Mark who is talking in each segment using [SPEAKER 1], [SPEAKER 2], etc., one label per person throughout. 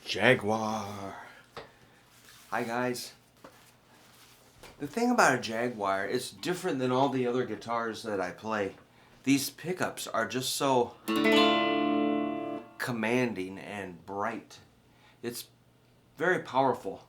[SPEAKER 1] Jaguar. Hi guys. The thing about a Jaguar is different than all the other guitars that I play. These pickups are just so commanding and bright. It's very powerful.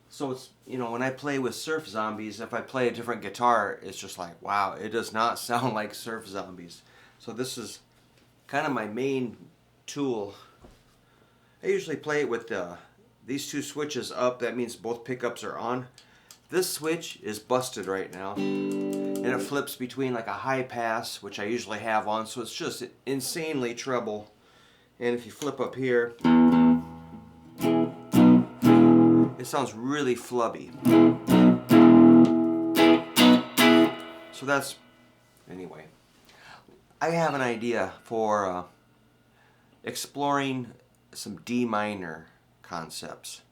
[SPEAKER 1] So it's, when I play with Surf Zombies, if I play a different guitar, it's just like, wow, it does not sound like Surf Zombies. So this is kind of my main tool. I usually play it with these two switches up. That means both pickups are on. This switch is busted right now, and it flips between like a high pass, which I usually have on, so it's just insanely treble. And if you flip up here, it sounds really flubby. So that's, anyway. I have an idea for exploring some D minor concepts.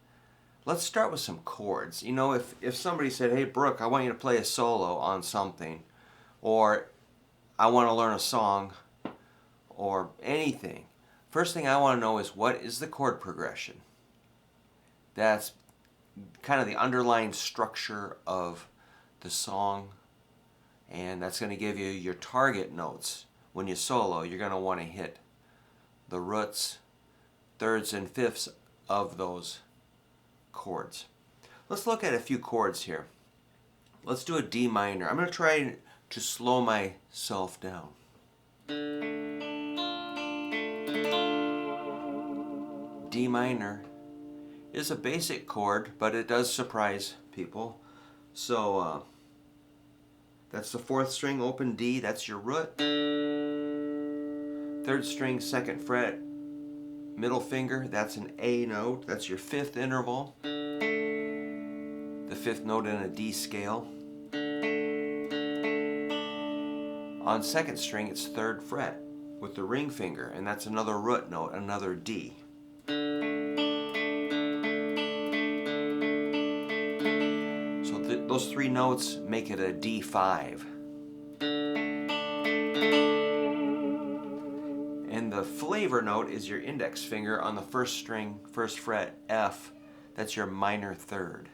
[SPEAKER 1] Let's start with some chords. If somebody said, hey Brook, I want you to play a solo on something, or I want to learn a song, or anything, first thing I want to know is, what is the chord progression? That's kind of the underlying structure of the song, and that's going to give you your target notes. When you solo, you're going to want to hit the roots, thirds, and fifths of those chords. Let's look at a few chords here. Let's do a D minor. I'm going to try to slow myself down. D minor is a basic chord, but it does surprise people. So that's the fourth string, open D, that's your root. Third string, second fret, middle finger, that's an A note, that's your fifth interval. The fifth note in a D scale. On second string, it's third fret with the ring finger, and that's another root note, another D. So those three notes make it a D5. And the flavor note is your index finger on the first string, first fret, F. That's your minor third.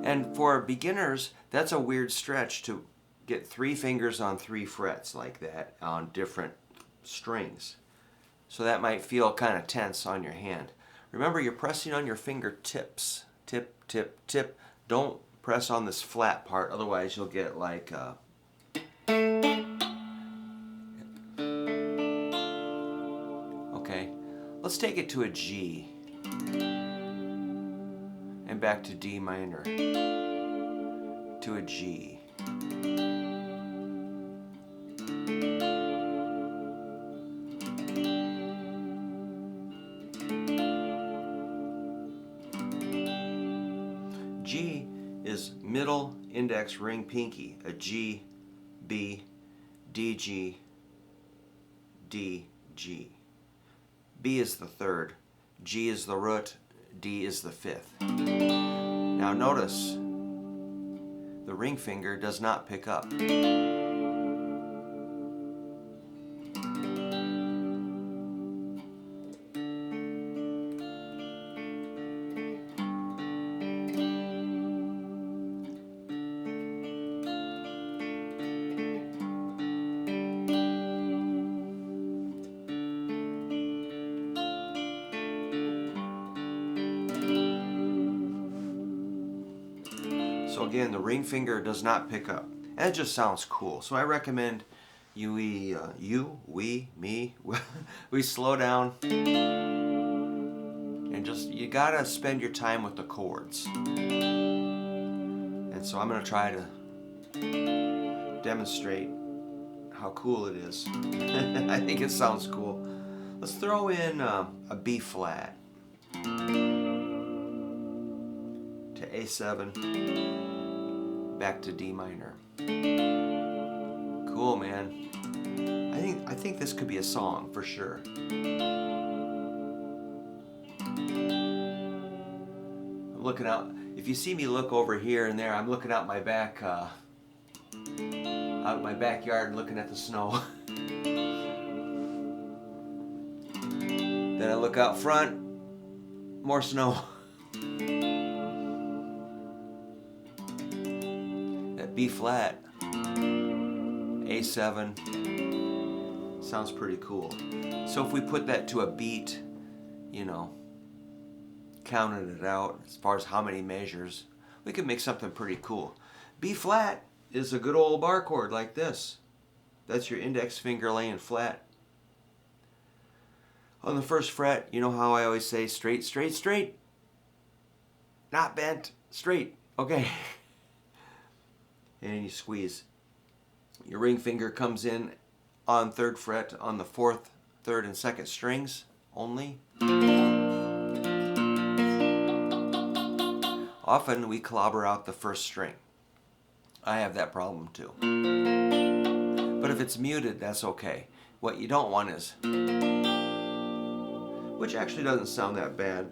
[SPEAKER 1] And for beginners, that's a weird stretch to get three fingers on three frets like that on different strings. So that might feel kind of tense on your hand. Remember, you're pressing on your fingertips. Tip, tip, tip. Don't press on this flat part, otherwise you'll get like okay, let's take it to a G. And back to D minor. To a G. G is middle, index, ring, pinky. A G, B, D, G, D, G. B is the third, G is the root, D is the fifth. Now notice, the ring finger does not pick up. So again, the ring finger does not pick up. And it just sounds cool. So I recommend we slow down and you gotta spend your time with the chords. And so I'm gonna try to demonstrate how cool it is. I think it sounds cool. Let's throw in a B flat to A7, back to D minor. Cool, man. I think this could be a song for sure. looking out. If you see me look over here and there, I'm looking out my back, out of my backyard, looking at the snow. Then I look out front, more snow. That B flat, A7, sounds pretty cool. So if we put that to a beat, you know, counted it out as far as how many measures, we could make something pretty cool. B flat is a good old bar chord like this. That's your index finger laying flat. On the first fret, you know how I always say straight, straight, straight. Not bent, straight. Okay. And you squeeze. Your ring finger comes in on 3rd fret on the 4th, 3rd, and 2nd strings only. Often we clobber out the 1st string. I have that problem too. But if it's muted, that's okay. What you don't want is, which actually doesn't sound that bad,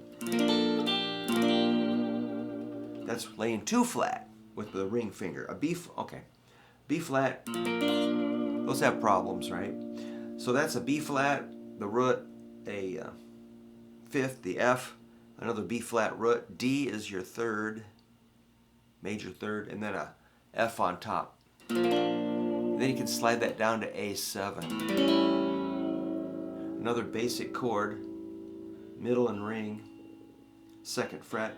[SPEAKER 1] that's laying 2 flat with the ring finger. A B, okay. B flat, those have problems, right? So that's a B flat, the root, a 5th, the F, another B flat root. D is your 3rd, major 3rd, and then a F on top. And then you can slide that down to A7. Another basic chord, middle and ring, 2nd fret,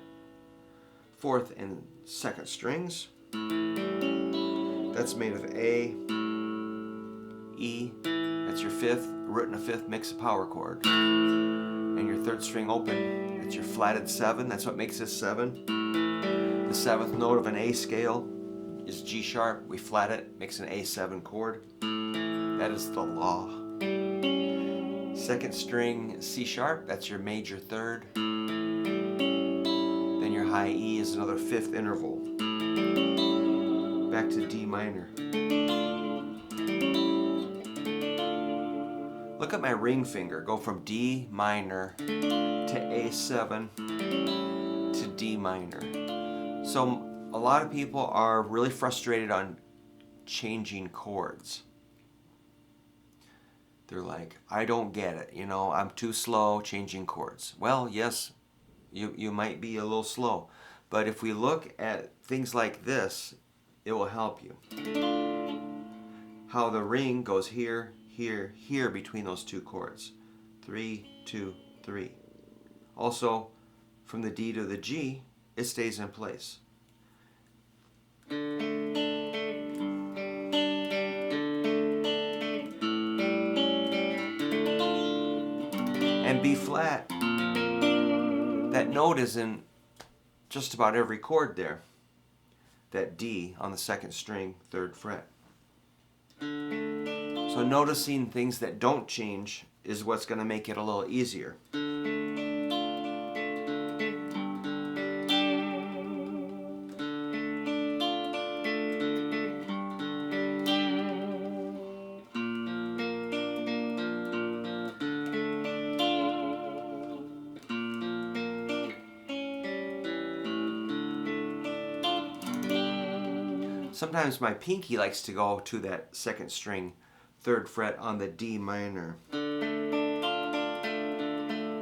[SPEAKER 1] 4th and 2nd strings. That's made of A, E, that's your 5th, root and a 5th mix a power chord. And your 3rd string open, that's your flatted 7, that's what makes this 7. The 7th note of an A scale is G sharp, we flat it, makes an A7 chord. That is the law. 2nd string C sharp, that's your major 3rd. Then your high E is another 5th interval. Back to D minor. Look at my ring finger, go from D minor to A7 to D minor. So a lot of people are really frustrated on changing chords. They're like, I don't get it, you know, I'm too slow changing chords. Well, yes, you might be a little slow, but if we look at things like this, it will help you. How the ring goes here, here, here between those 2 chords. 3, 2, 3. Also, from the D to the G, it stays in place. And B flat, that note is in just about every chord there. That D on the 2nd string, 3rd fret. So noticing things that don't change is what's going to make it a little easier. Sometimes my pinky likes to go to that 2nd string, 3rd fret on the D minor,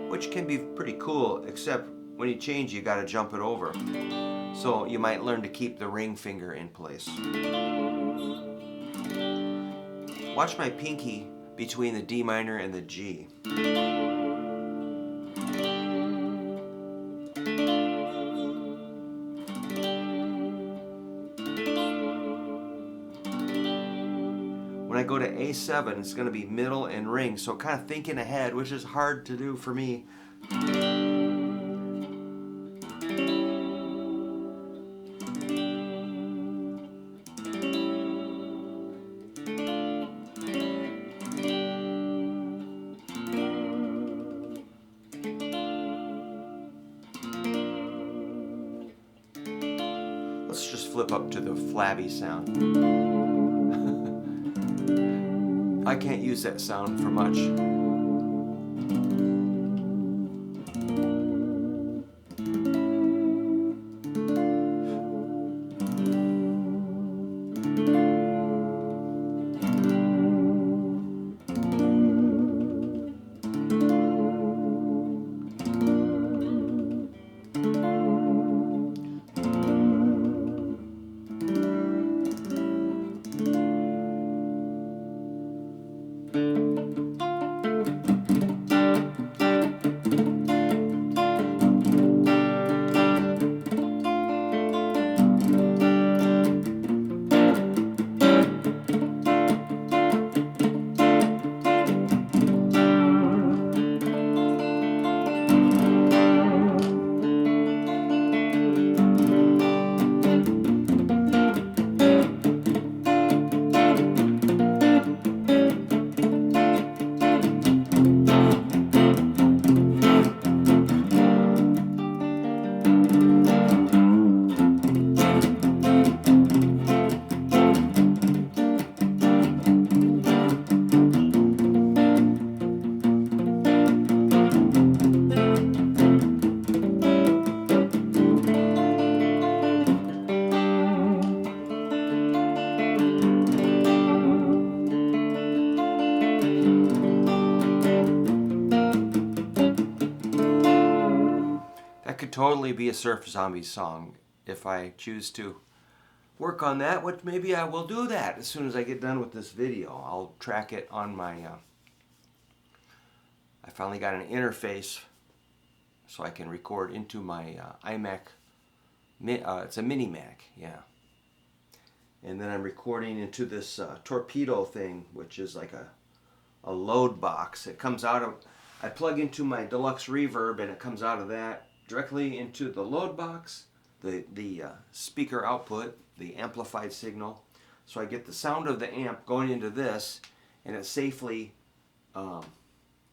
[SPEAKER 1] which can be pretty cool, except when you change you gotta jump it over. So you might learn to keep the ring finger in place. Watch my pinky between the D minor and the G. When I go to A7, it's going to be middle and ring, so kind of thinking ahead, which is hard to do for me. Let's just flip up to the flabby sound. I can't use that sound for much. totally be a Surf Zombies song if I choose to work on that, which maybe I will do that as soon as I get done with this video. I'll track it on my, I finally got an interface so I can record into my iMac, it's a mini Mac, yeah. And then I'm recording into this torpedo thing, which is like a load box. It comes out of, I plug into my deluxe reverb and it comes out of that directly into the load box, the speaker output, the amplified signal. So I get the sound of the amp going into this, and it safely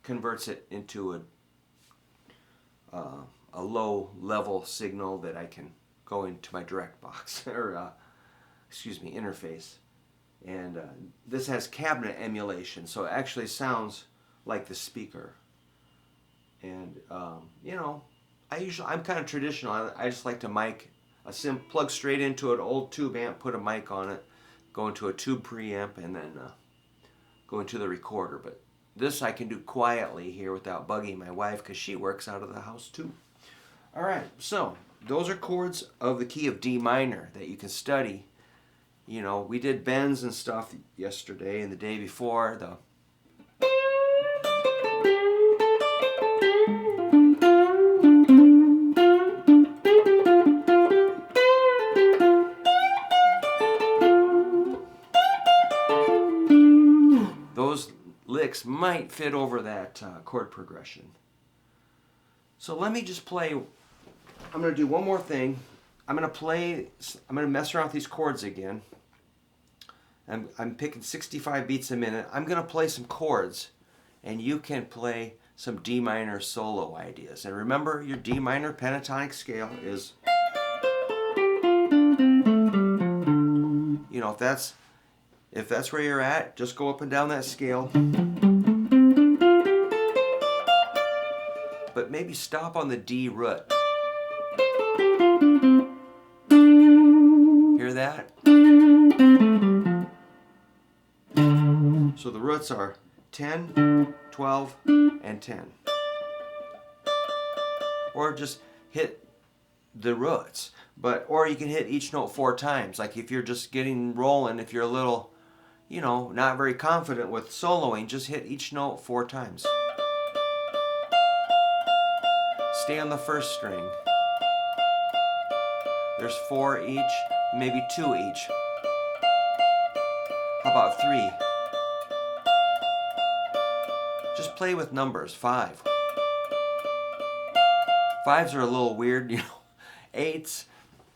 [SPEAKER 1] converts it into a low level signal that I can go into my direct box or excuse me, interface. And this has cabinet emulation, so it actually sounds like the speaker. And you know, I'm kind of traditional. I just like to mic plug straight into an old tube amp, put a mic on it, go into a tube preamp, and then go into the recorder. But this I can do quietly here without bugging my wife, because she works out of the house too. All right, so those are chords of the key of D minor that you can study. You know, we did bends and stuff yesterday and the day before. Those licks might fit over that chord progression. So let me just play. I'm going to do one more thing. I'm going to mess around with these chords again. I'm picking 65 beats a minute. I'm going to play some chords, and you can play some D minor solo ideas. And remember, your D minor pentatonic scale is, you know, if that's where you're at, just go up and down that scale. But maybe stop on the D root. Hear that? So the roots are 10, 12, and 10. Or just hit the roots. Or you can hit each note 4 times. Like if you're just getting rolling, if you're a little, you know, not very confident with soloing, just hit each note 4 times. Stay on the first string. There's 4 each, maybe 2 each. How about 3? Just play with numbers. 5. 5s are a little weird, you know. 8s,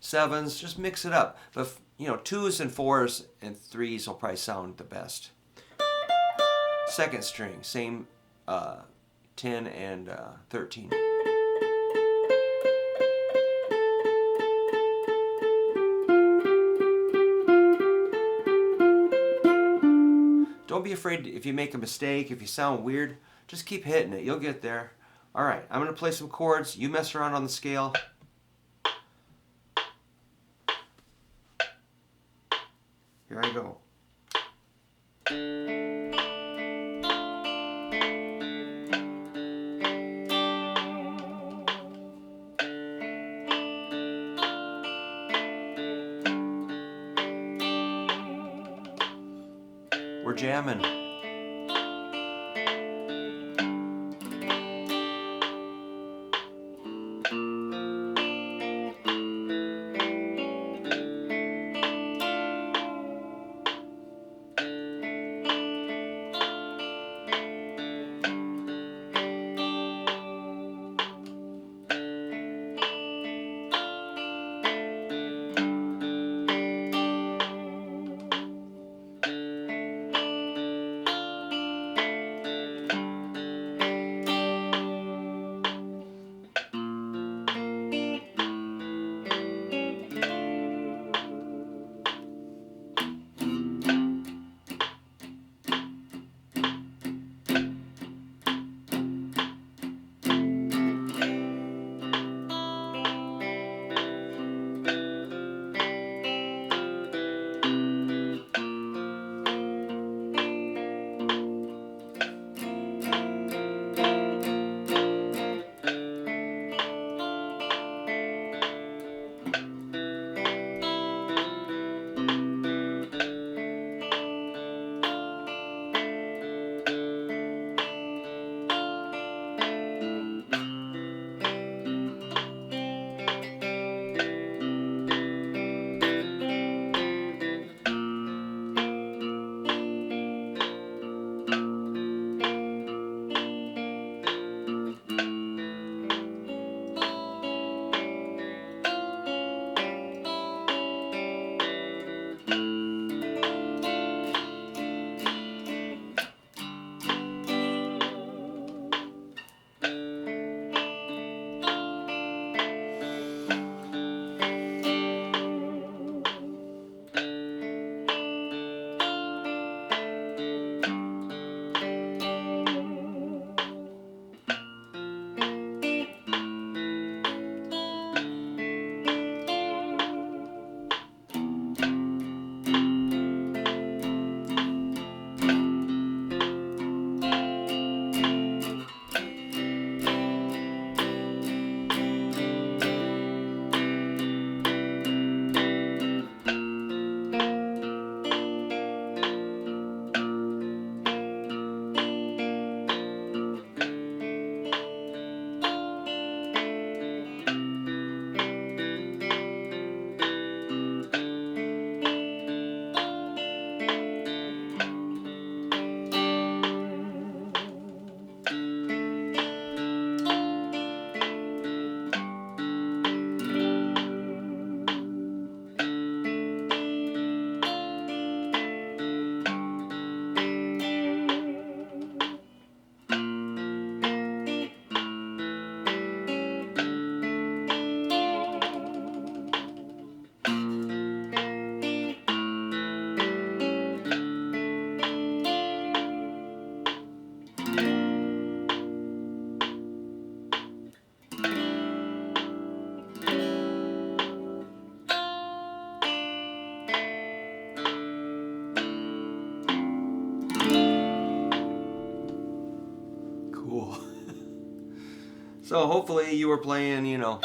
[SPEAKER 1] 7s, just mix it up. But, you know, 2s and 4s and 3s will probably sound the best. Second string, same 10 and 13. Don't be afraid if you make a mistake, if you sound weird, just keep hitting it. You'll get there. All right, I'm going to play some chords. You mess around on the scale. Here I go. We're jamming. Cool. So hopefully you were playing, you know,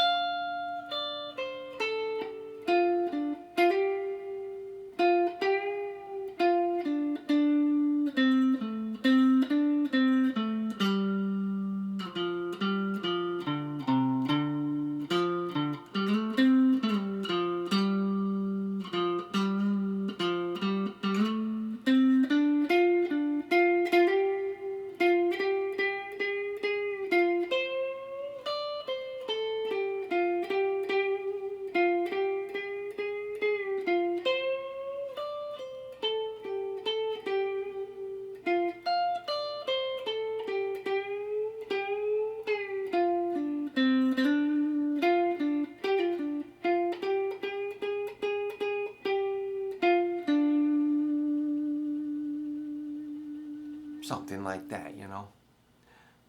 [SPEAKER 1] something like that, you know.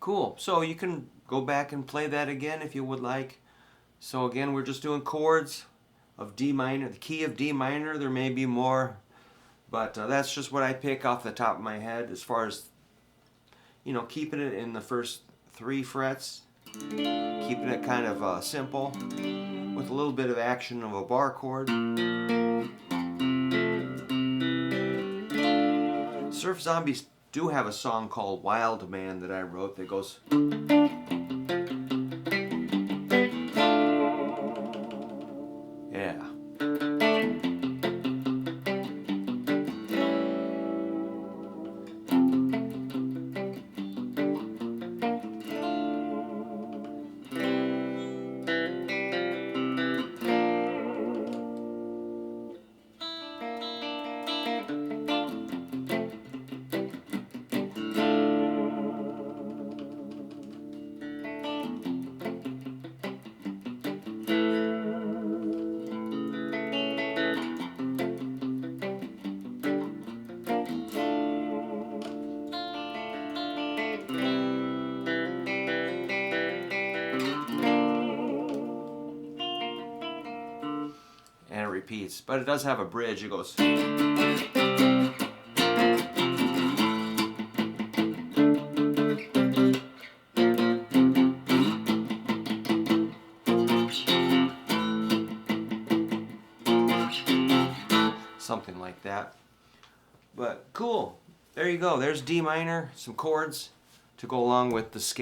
[SPEAKER 1] Cool. So you can go back and play that again if you would like. So again, we're just doing chords of D minor, the key of D minor. There may be more, but that's just what I pick off the top of my head as far as, you know, keeping it in the first 3 frets, keeping it kind of simple with a little bit of action of a bar chord. Surf Zombies do have a song called Wild Man that I wrote that goes. Yeah. And it repeats, but it does have a bridge. It goes. Something like that. But cool. There you go. There's D minor, some chords to go along with the scale.